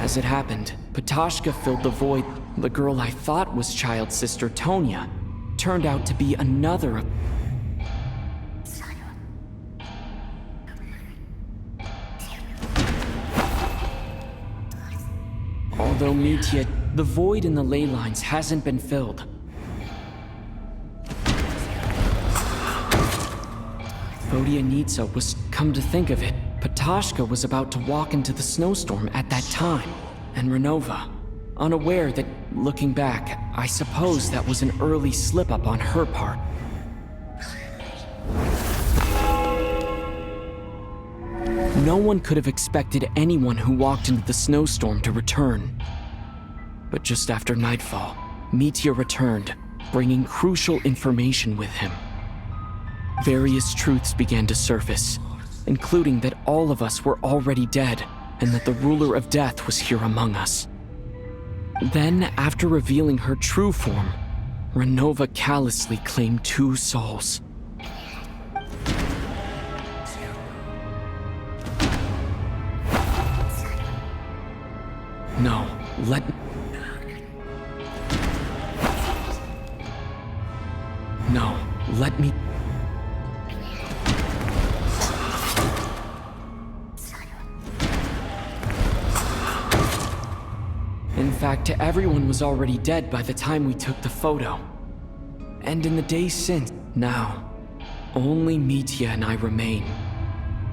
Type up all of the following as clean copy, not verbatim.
As it happened, Patoshka filled the void. The girl I thought was child sister Tonya turned out to be another. Although Mitya, the void in the ley lines hasn't been filled. Vodyanitsa was, come to think of it, Patoshka was about to walk into the snowstorm at that time, and RONOVA, unaware that, looking back, I suppose that was an early slip-up on her part. No one could have expected anyone who walked into the snowstorm to return. But just after nightfall, Mitya returned, bringing crucial information with him. Various truths began to surface, including that all of us were already dead, and that the ruler of death was here among us. Then, after revealing her true form, RONOVA callously claimed 2 souls. No, let me... In fact, everyone was already dead by the time we took the photo. And in the days since, now, only Mitya and I remain.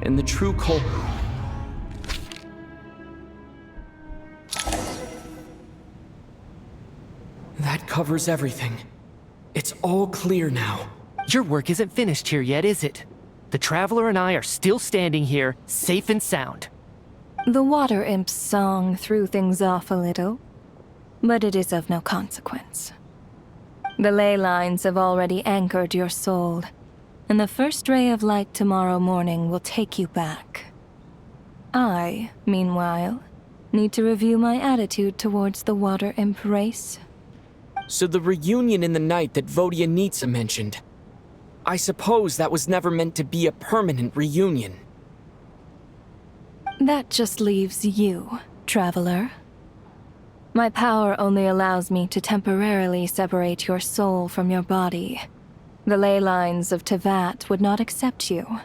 And the true culprit... That covers everything. It's all clear now. Your work isn't finished here yet, is it? The Traveler and I are still standing here, safe and sound. The Water Imp's song threw things off a little, but it is of no consequence. The ley lines have already anchored your soul, and the first ray of light tomorrow morning will take you back. I, meanwhile, need to review my attitude towards the Water Imp race. So the reunion in the night that Vodyanitsa mentioned, I suppose that was never meant to be a permanent reunion. That just leaves you, Traveler. My power only allows me to temporarily separate your soul from your body. The ley lines of Tevat would not accept you,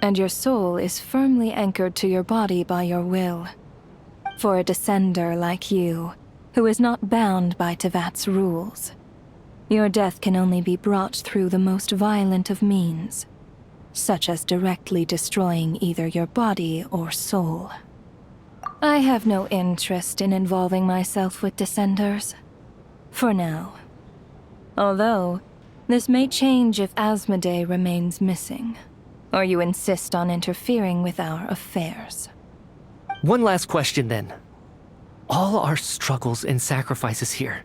and your soul is firmly anchored to your body by your will. For a descender like you, who is not bound by Tevat's rules, your death can only be brought through the most violent of means, such as directly destroying either your body or soul. I have no interest in involving myself with Descenders, for now. Although, this may change if Asmodee remains missing, or you insist on interfering with our affairs. One last question then. All our struggles and sacrifices here,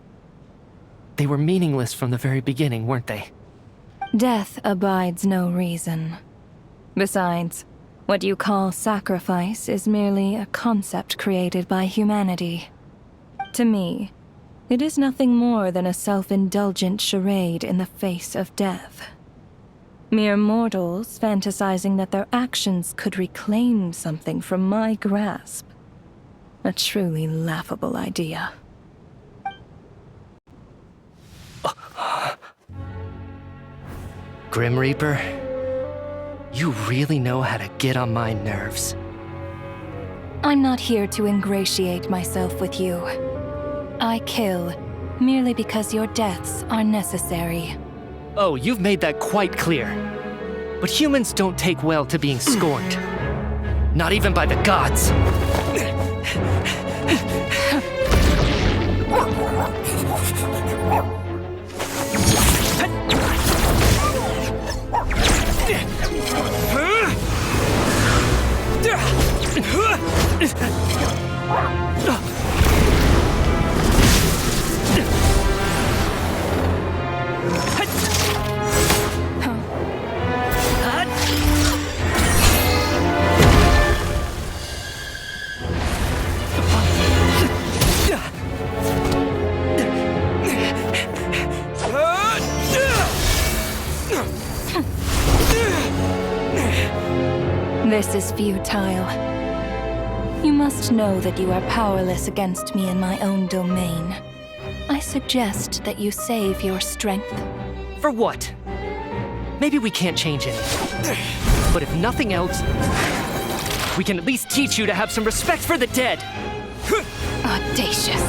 they were meaningless from the very beginning, weren't they? Death abides no reason. Besides, what you call sacrifice is merely a concept created by humanity. To me, it is nothing more than a self-indulgent charade in the face of death. Mere mortals fantasizing that their actions could reclaim something from my grasp. A truly laughable idea. Grim Reaper, you really know how to get on my nerves. I'm not here to ingratiate myself with you. I kill merely because your deaths are necessary. Oh, you've made that quite clear. But humans don't take well to being scorned. Not even by the gods. This is futile. You must know that you are powerless against me in my own domain. I suggest that you save your strength. For what? Maybe we can't change anything. But if nothing else, we can at least teach you to have some respect for the dead. Audacious.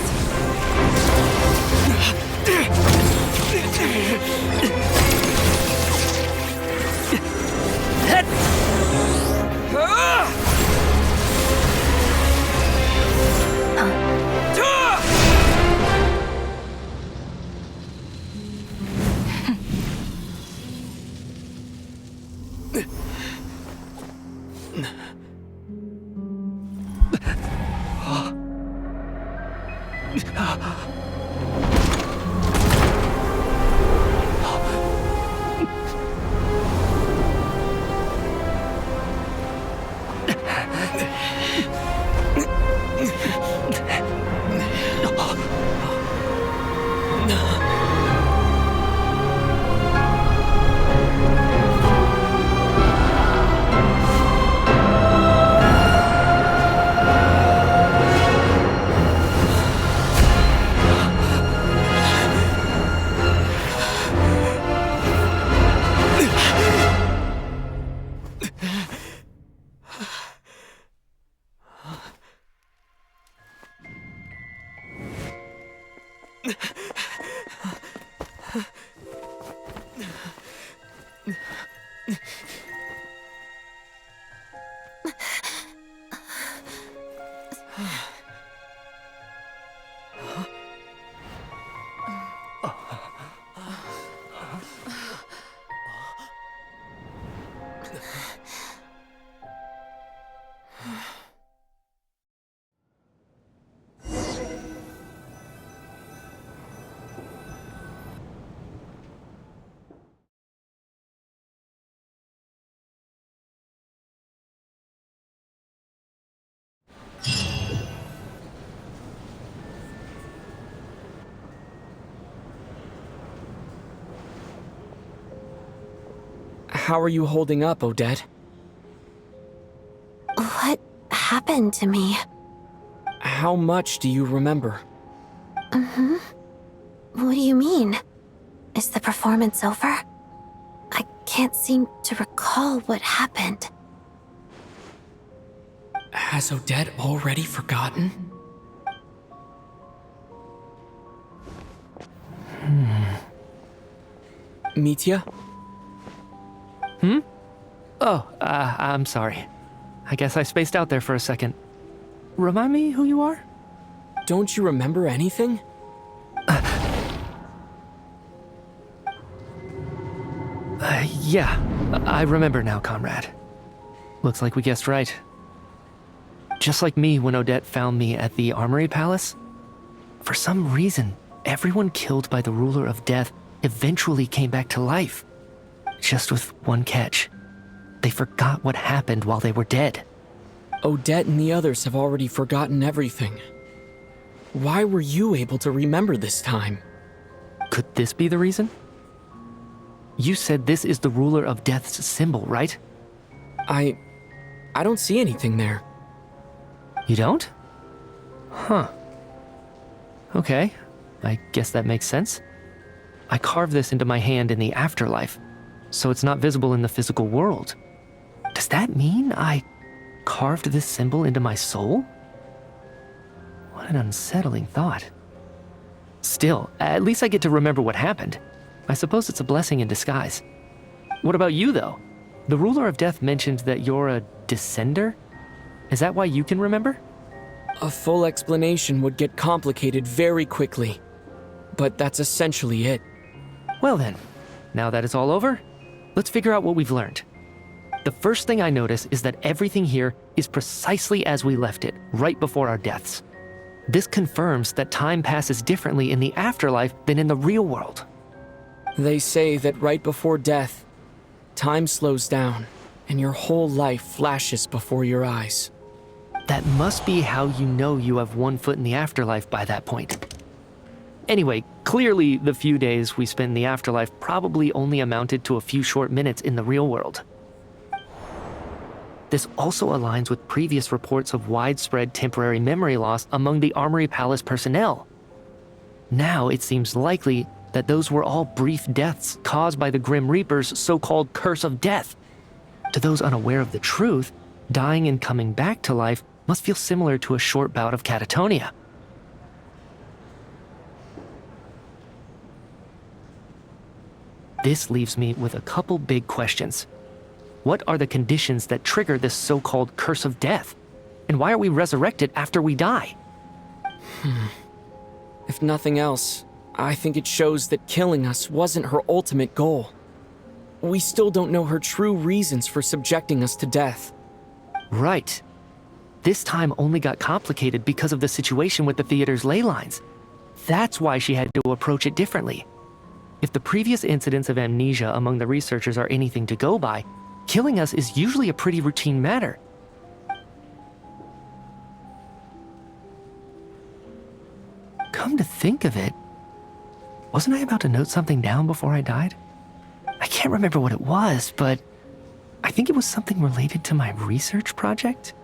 How are you holding up, Odette? What happened to me? How much do you remember? What do you mean? Is the performance over? I can't seem to recall what happened. Has Odette already forgotten? Mitya? Oh, I'm sorry. I guess I spaced out there for a second. Remind me who you are? Don't you remember anything? Yeah, I remember now, comrade. Looks like we guessed right. Just like me when Odette found me at the Armory Palace, for some reason, everyone killed by the Ruler of Death eventually came back to life. Just with one catch. They forgot what happened while they were dead. Odette and the others have already forgotten everything. Why were you able to remember this time? Could this be the reason? You said this is the Ruler of Death's symbol, right? I don't see anything there. You don't? Huh. Okay, I guess that makes sense. I carved this into my hand in the afterlife, so it's not visible in the physical world. Does that mean I carved this symbol into my soul? What an unsettling thought. Still, at least I get to remember what happened. I suppose it's a blessing in disguise. What about you, though? The Ruler of Death mentioned that you're a descender? Is that why you can remember? A full explanation would get complicated very quickly. But that's essentially it. Well then, now that it's all over, let's figure out what we've learned. The first thing I notice is that everything here is precisely as we left it, right before our deaths. This confirms that time passes differently in the afterlife than in the real world. They say that right before death, time slows down, and your whole life flashes before your eyes. That must be how you know you have one foot in the afterlife by that point. Anyway, clearly the few days we spent in the afterlife probably only amounted to a few short minutes in the real world. This also aligns with previous reports of widespread temporary memory loss among the Armory Palace personnel. Now it seems likely that those were all brief deaths caused by the Grim Reaper's so-called curse of death. To those unaware of the truth, dying and coming back to life must feel similar to a short bout of catatonia. This leaves me with a couple big questions. What are the conditions that trigger this so-called curse of death? And why are we resurrected after we die? If nothing else, I think it shows that killing us wasn't her ultimate goal. We still don't know her true reasons for subjecting us to death. Right. This time only got complicated because of the situation with the theater's ley lines. That's why she had to approach it differently. If the previous incidents of amnesia among the researchers are anything to go by, killing us is usually a pretty routine matter. Come to think of it, wasn't I about to note something down before I died? I can't remember what it was, but I think it was something related to my research project.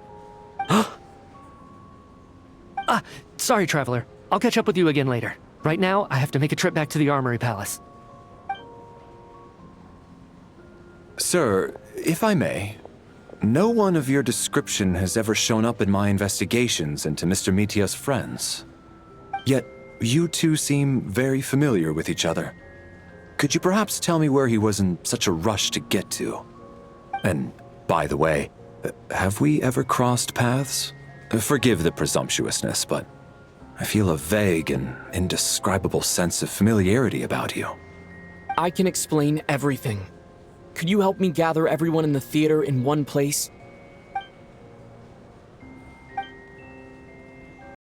Sorry, Traveler. I'll catch up with you again later. Right now, I have to make a trip back to the Armory Palace. Sir, if I may, no one of your description has ever shown up in my investigations into Mr. Mitia's friends. Yet, you two seem very familiar with each other. Could you perhaps tell me where he was in such a rush to get to? And, by the way, have we ever crossed paths? Forgive the presumptuousness, but I feel a vague and indescribable sense of familiarity about you. I can explain everything. Could you help me gather everyone in the theater in one place